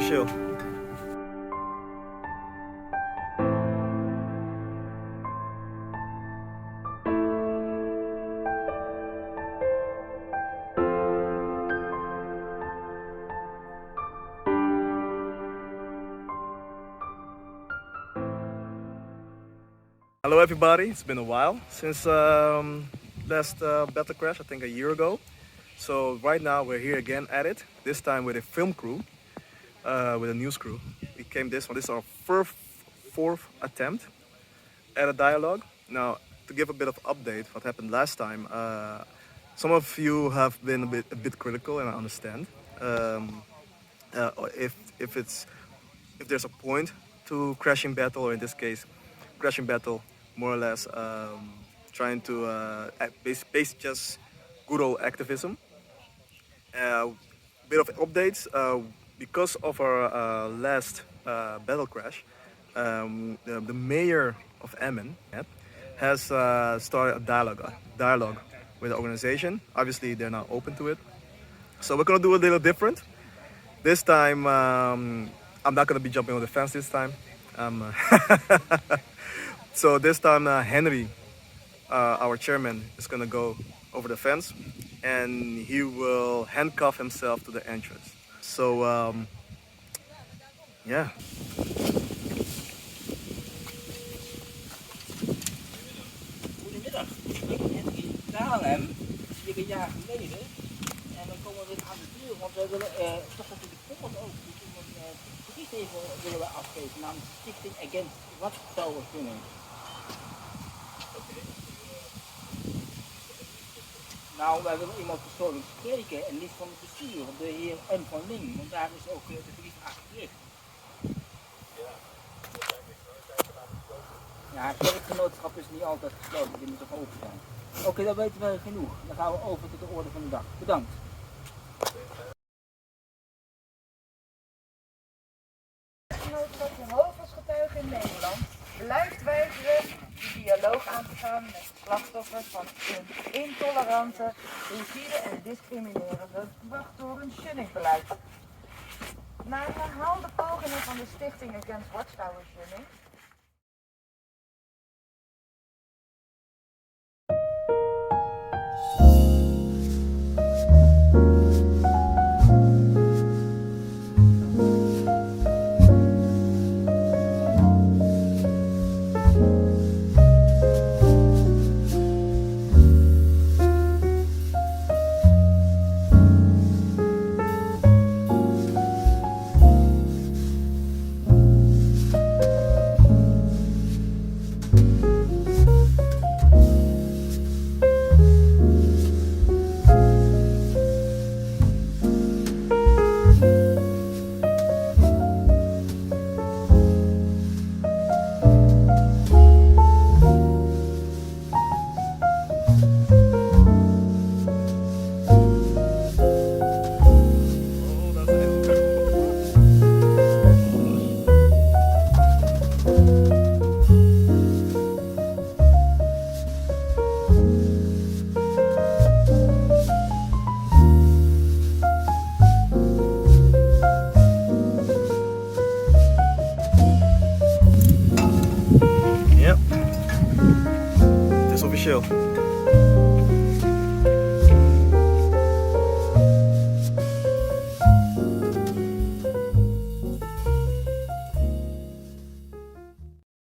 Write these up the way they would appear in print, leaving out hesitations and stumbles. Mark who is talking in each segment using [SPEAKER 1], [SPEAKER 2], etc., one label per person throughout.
[SPEAKER 1] officieel. Hello everybody, it's been a while since last Bethel Crash, I think a year ago. So right now we're here again at it, this time with a film crew, with a news crew. We came this is our fourth attempt at a dialogue. Now, to give a bit of update what happened last time, some of you have been a bit critical, and I understand. If there's a point to crashing battle, or in this case, crashing battle, more or less trying to base just good old activism. Bit of updates because of our last battle crash. The mayor of Emmen has started a dialogue with the organization. Obviously, they're not open to it, so we're gonna do a little different. This time, I'm not gonna be jumping on the fence this time. So this time, Henry, our chairman, is gonna go over the fence, and he will handcuff himself to the entrance. So, yeah.
[SPEAKER 2] Goedemiddag, ik ben Henry Dalem, hier een jaar geleden. En dan komen we aan de deur, want we willen toch natuurlijk de poort open. Dus een brief even willen we afgeven namens Stichting Against Watchtower-gunning. Nou, wij willen iemand persoonlijk spreken en niet van het bestuur, de heer M. van Ling, want daar is ook de brief aan gericht. Ja, het kerkgenootschap is niet altijd gesloten, die moet toch open zijn. Oké, dan weten we genoeg. Dan gaan we over tot de orde van de dag. Bedankt.
[SPEAKER 3] Genootschap Jehovah's getuigen in Nederland blijft weigeren de dialoog aan te gaan met slachtoffers van een intolerante, rigide en discriminerende wachttoren-shunningbeleid. Na herhaalde pogingen van de Stichting Against Watchtower Shunning
[SPEAKER 1] officieel.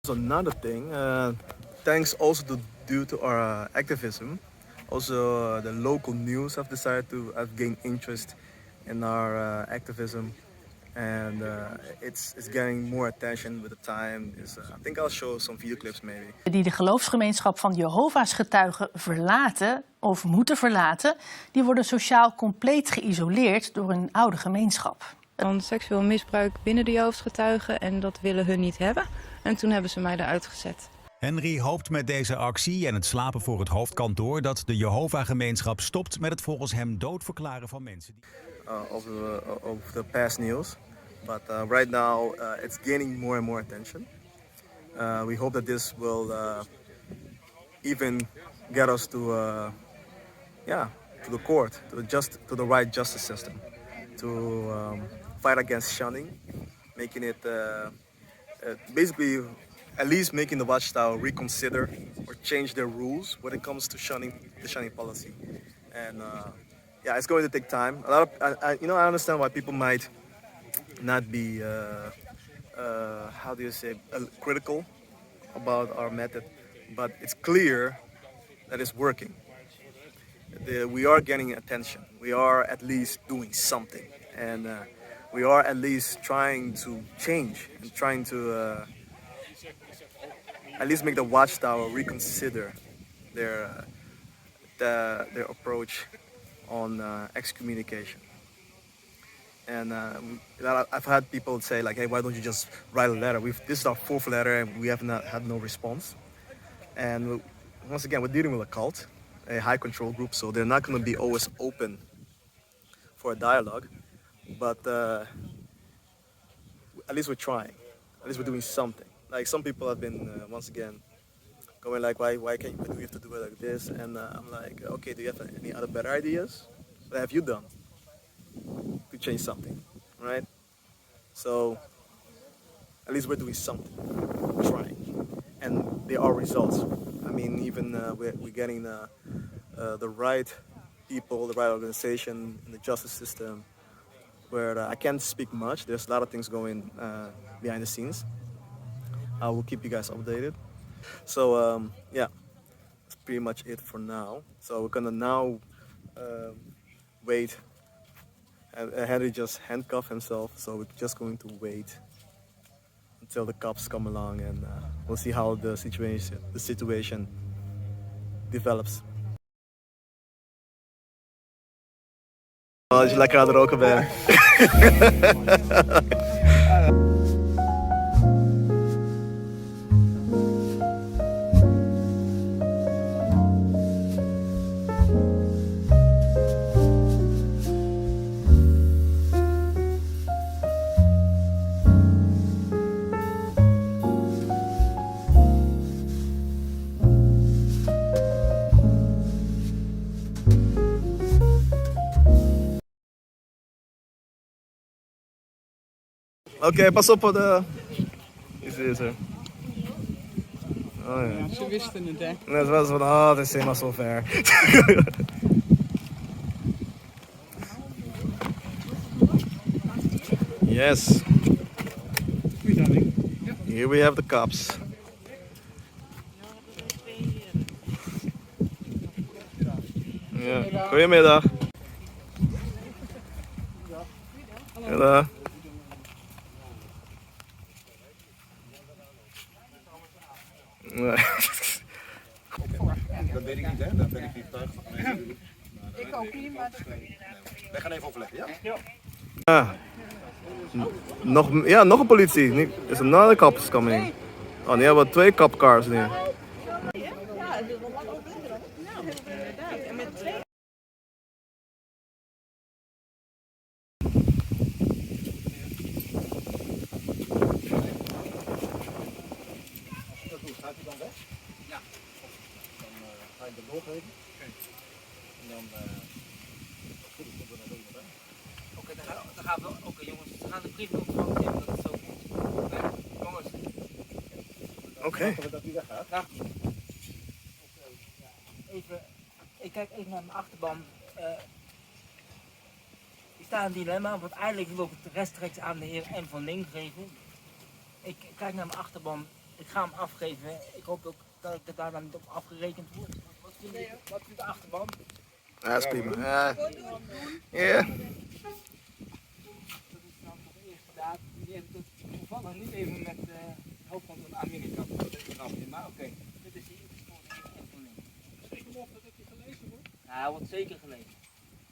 [SPEAKER 1] So another thing, thanks also due to our activism, also the local news have decided to have gained interest in our activism, and it's getting more attention with the time. I think I'll show some video clips maybe.
[SPEAKER 4] Die de geloofsgemeenschap van Jehovah's getuigen verlaten of moeten verlaten, die worden sociaal compleet geïsoleerd door een oude gemeenschap.
[SPEAKER 5] Van seksueel misbruik binnen de Jehovah's getuigen en dat willen hun niet hebben. En toen hebben ze mij eruit gezet.
[SPEAKER 6] Henry hoopt met deze actie en het slapen voor het hoofdkantoor dat de Jehovah-gemeenschap stopt met het volgens hem doodverklaren van mensen.
[SPEAKER 1] Of the past news, but right now it's gaining more and more attention. We hope that this will even get us to the court, to the right justice system, to fight against shunning making it basically at least making the watchtower reconsider or change their rules when it comes to the shunning policy. And yeah, it's going to take time. A lot of, I understand why people might not be, how do you say, critical about our method, but it's clear that it's working. We are getting attention. We are at least doing something, and we are at least trying to change and trying to at least make the watchtower reconsider their their approach on excommunication. And I've had people say like, "Hey, why don't you just write a letter?" This is our fourth letter, and we have not had no response. And once again, we're dealing with a cult, a high control group, so they're not going to be always open for a dialogue. But at least we're trying. At least we're doing something. Like some people have been once again going like, why can't we have to do it like this? And I'm like, okay, do you have any other better ideas? What have you done to change something, right? So at least we're doing something, we're trying, and there are results. I mean, even we're getting the right people, the right organization in the justice system, where I can't speak much. There's a lot of things going behind the scenes. I will keep you guys updated. So yeah, that's pretty much it for now. So we're gonna now wait. Henry just handcuffed himself, so we're just going to wait until the cops come along, and we'll see how the situation develops. Als je lekker aan het roken bent. Oké, pas op voor de... Is deze. Oh ja.
[SPEAKER 7] Ze wisten het, hè?
[SPEAKER 1] Net was van, het is helemaal zo ver. Yes. Here we have the cops. Ja, goedemiddag. Goedemiddag. Nee.
[SPEAKER 8] Dat weet ik niet, hè? Dat ben ik niet thuis.
[SPEAKER 3] Ik ook niet, maar dat weet ik.
[SPEAKER 8] Wij gaan even overleggen, ja?
[SPEAKER 1] Ja. Nog een politie. Is another cops coming. Oh, nu hebben we 2 copcars nu.
[SPEAKER 8] Gaat hij dan weg?
[SPEAKER 2] Ja.
[SPEAKER 8] Dan ga je hem doorgeven. En dan goed, dan komt er nog iemand bij.
[SPEAKER 2] Oké, dan gaan we. Oké, jongens, we gaan de brief ontvangen nemen, dat is zo goed. Jongens.
[SPEAKER 1] Oké.
[SPEAKER 8] Dat hij weggaat.
[SPEAKER 2] Ja. Even, ik kijk even naar mijn achterban. Ik sta in een dilemma, want eigenlijk wil ik het rechtstreeks aan de heer M. van Ling geven. Ik kijk naar mijn achterban. Ik ga hem afgeven. Ik hoop ook dat ik daar dan niet op afgerekend word. Wat vindt de achterban?
[SPEAKER 1] Ja, dat is prima. Ja.
[SPEAKER 2] Dat is dan voor de eerste daad. Die heeft het toevallig niet even met de hoofdkantoor in Amerika. Dat is een grapje, maar oké. Dit is hier voor de heer M. van Ling. Schrik hem op dat hij gelezen wordt? Ja, hij wordt zeker gelezen.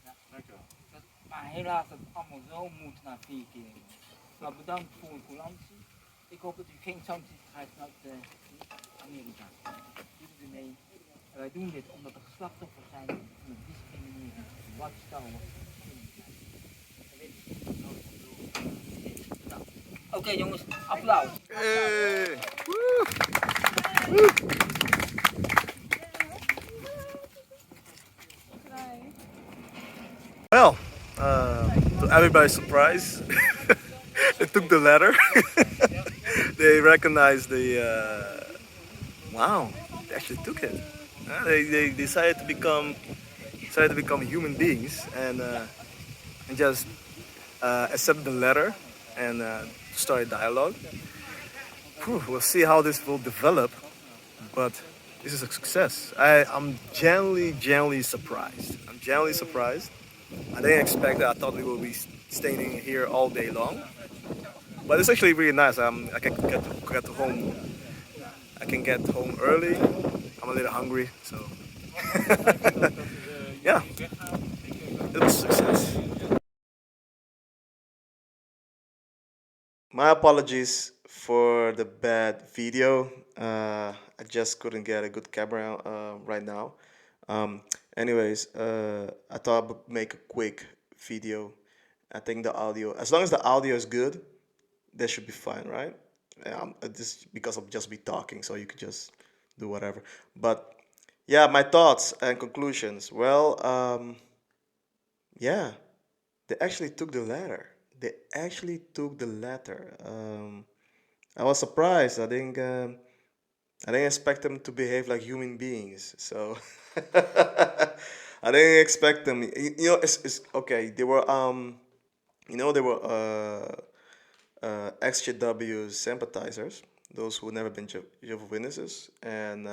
[SPEAKER 2] Ja.
[SPEAKER 8] Dankjewel.
[SPEAKER 2] Maar helaas dat het allemaal zo moet na 4 keer. Nou, bedankt voor uw coulantie. Ik hoop dat u geen sancties krijgt uit Amerika. Doet u mee. En wij doen dit omdat er slachtoffers zijn van het discrimineren. Watchtower. Nou, oké, jongens, applaus.
[SPEAKER 1] Hey. Well, to everybody's surprise, they took the letter. They recognized the. Wow, they actually took it. They decided to become human beings and just accept the letter and start a dialogue. We'll see how this will develop, but this is a success. I'm genuinely surprised. I'm genuinely surprised. I didn't expect that. I thought we will be staying here all day long. But it's actually really nice. I can get to home. I can get home early. I'm a little hungry, so yeah, it was a success. My apologies for the bad video. I just couldn't get a good camera right now. Um, anyways, I thought I would make a quick video. I think the audio, as long as the audio is good, that should be fine, right? This because I'll just be talking, so you could just do whatever. But yeah, my thoughts and conclusions. Well, yeah, they actually took the letter. They actually took the letter. I was surprised. I didn't expect them to behave like human beings. So I didn't expect them. It's okay. They were they were XJW sympathizers, those who never been Jehovah Witnesses, and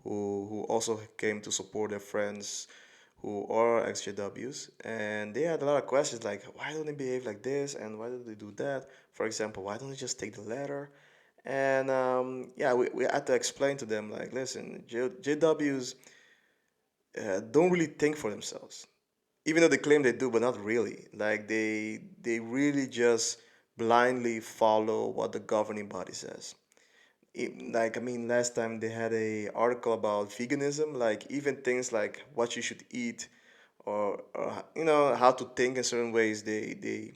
[SPEAKER 1] who also came to support their friends who are XJWs, and they had a lot of questions like, why don't they behave like this, and why do they do that? For example, why don't they just take the letter? And yeah, we had to explain to them like, listen, JWs don't really think for themselves, even though they claim they do, but not really. Like they really just blindly follow what the governing body says. Like I mean, last time they had a article about veganism, like even things like what you should eat, or how to think in certain ways. They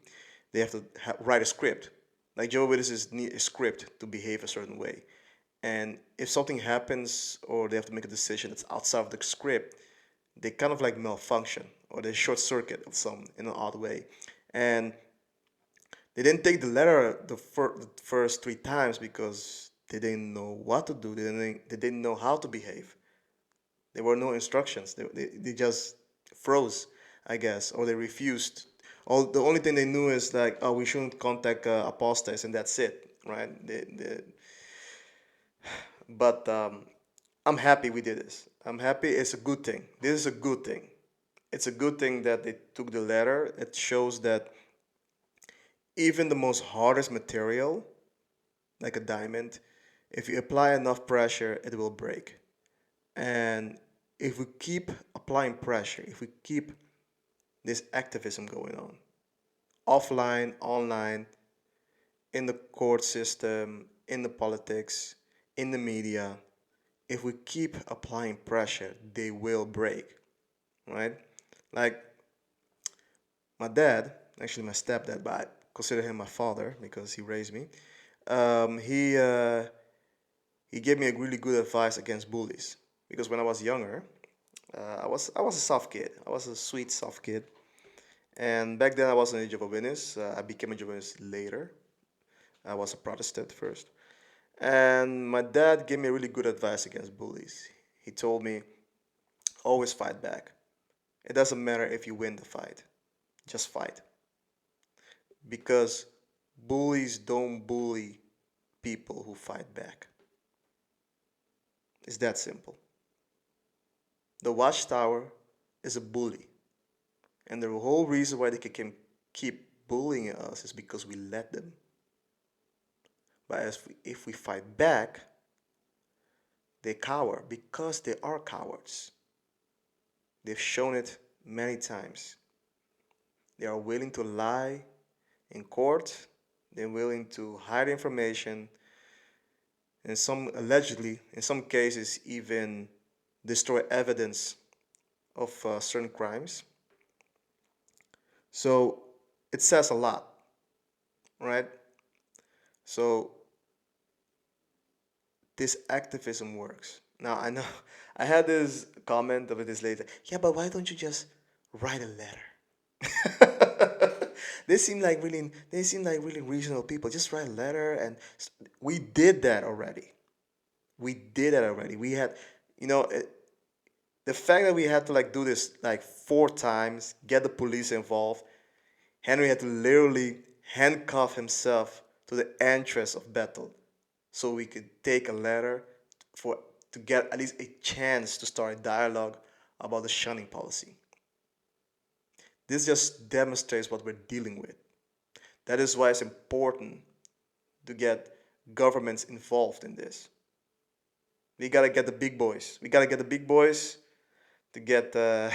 [SPEAKER 1] have to write a script. Like Jehovah's Witnesses need a script to behave a certain way, and if something happens or they have to make a decision that's outside of the script, they kind of like malfunction or they short circuit of some in an odd way, and they didn't take the letter the first three times because they didn't know what to do. They didn't know how to behave. There were no instructions. They just froze, I guess, or they refused. The only thing they knew is like, oh, we shouldn't contact apostates, and that's it, right? But I'm happy we did this. I'm happy. It's a good thing. This is a good thing. It's a good thing that they took the letter. It shows that even the most hardest material, like a diamond, if you apply enough pressure, it will break. And if we keep applying pressure, if we keep this activism going on, offline, online, in the court system, in the politics, in the media, if we keep applying pressure, they will break, right? Like my dad, actually my stepdad, but I consider him my father because he raised me. Um, he uh, he gave me a really good advice against bullies because when I was younger, I was a soft kid. I was a sweet soft kid, and back then I wasn't a Jehovah's Witness. I became a Jehovah's Witness later. I was a Protestant first, and my dad gave me really good advice against bullies. He told me always fight back. It doesn't matter if you win the fight, just fight because bullies don't bully people who fight back. It's that simple. The watchtower is a bully. And the whole reason why they can keep bullying us is because we let them. But if we fight back, they cower because they are cowards. They've shown it many times. They are willing to lie in court. They're willing to hide information. And allegedly, in some cases, even destroy evidence of certain crimes. So it says a lot, right? So this activism works. Now I know I had this comment of this later. Yeah, but why don't you just write a letter? They seem like really reasonable people. Just write a letter, and we did that already. We did that already. We had, you know, the fact that we had to like do this like 4 times, get the police involved. Henry had to literally handcuff himself to the entrance of Bethel so we could take a letter for to get at least a chance to start a dialogue about the shunning policy. This just demonstrates what we're dealing with. That is why it's important to get governments involved in this. We gotta get the big boys. We gotta get the big boys to get to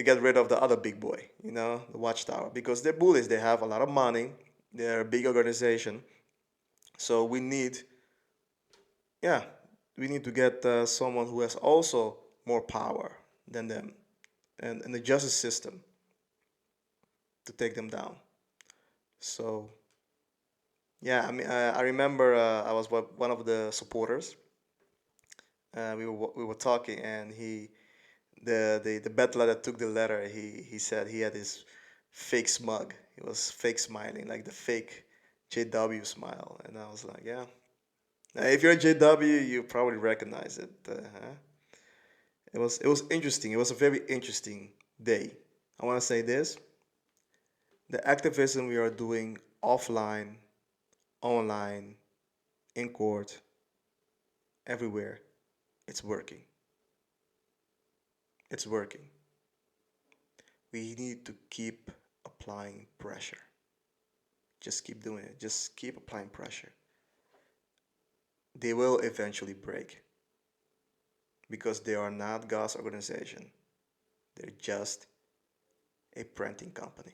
[SPEAKER 1] get rid of the other big boy, you know, the Watchtower, because they're bullies. They have a lot of money. They're a big organization. So we need, yeah, we need to get someone who has also more power than them, and the justice system to take them down. So yeah, I mean, I remember I was one of the supporters. We were talking, and the battler that took the letter, he said he had his fake smug. He was fake smiling, like the fake JW smile, and I was like, yeah. Now, if you're a JW, you probably recognize it. Huh? It was interesting. It was a very interesting day. I want to say this: the activism we are doing offline, online, in court, everywhere, it's working. It's working. We need to keep applying pressure. Just keep doing it. Just keep applying pressure. They will eventually break because they are not God's organization. They're just a printing company.